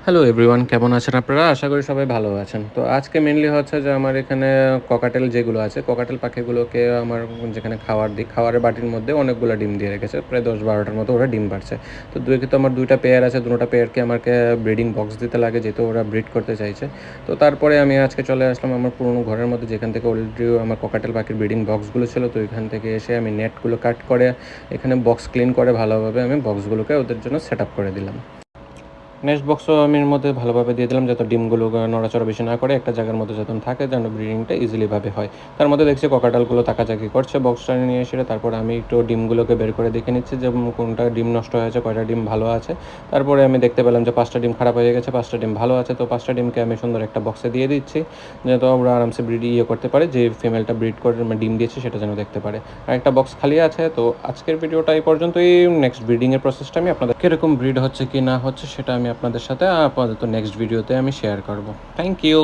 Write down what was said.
Hello everyone, কেমন আছেন আপনারা? আশা করি সবাই ভালো আছেন। তো আজকে মেইনলি হচ্ছে যে আমার এখানে ককাটেল যেগুলো আছে, ককাটেল পাখিগুলোকে আমার যেখানে খাবার দিই, খাবারের বাটির মধ্যে অনেকগুলো ডিম দিয়ে রেখেছে। প্রায় ১০-১২টার মতো ওরা ডিম পাড়ছে। তো কিন্তু আমার ২ টা পেয়ার আছে, ২ টা পেয়ারকে আমাকে ব্রিডিং বক্স দিতে লাগে যেহেতু ওরা ব্রিড করতে চাইছে। তো তারপরে আমি আজকে চলে আসলাম আমার পুরনো ঘরের মধ্যে যেখান থেকে অলরেডি আমার ককাটেল পাখির ব্রিডিং বক্সগুলো ছিল। তো এখান থেকে এসে আমি নেটগুলো কাট করে এখানে বক্স ক্লিন করে ভালোভাবে আমি বক্সগুলোকে ওদের জন্য সেট আপ করে দিলাম। নেক্সট বক্সও আমি এর মধ্যে ভালোভাবে দিয়ে দিলাম যাতে ডিমগুলো নড়াচড়া বেশি না করে, একটা জায়গার মধ্যে যখন থাকে যেন ব্রিডিংটা ইজিলিভাবে হয়। তার মধ্যে দেখছি ককাটেলগুলো তাকাঝাকি করছে বক্সটা নিয়ে এসে। তারপরে আমি একটু ডিমগুলোকে বের করে দেখে নিচ্ছি যে কোনটা ডিম নষ্ট হয়েছে, কয়টা ডিম ভালো আছে। তারপরে আমি দেখতে পেলাম যে ৫টা ডিম খারাপ হয়ে গেছে, ৫টা ডিম ভালো আছে। তো ৫টা ডিমকে আমি সুন্দর একটা বক্সে দিয়ে দিচ্ছি যাতে ওরা আরামসে করতে পারে, যে ফিমেলটা ব্রিড করে ডিম দিয়েছে সেটা যেন দেখতে পারে। আর একটা বক্স খালি আছে। তো আজকের ভিডিওটা এই পর্যন্তই। নেক্সট ব্রিডিংয়ের প্রসেসটা আমি আপনাদের কীরকম ব্রিড হচ্ছে কি না হচ্ছে সেটা আমি আপনাদের সাথে আপাতত নেক্সট ভিডিওতে আমি শেয়ার করব। Thank you.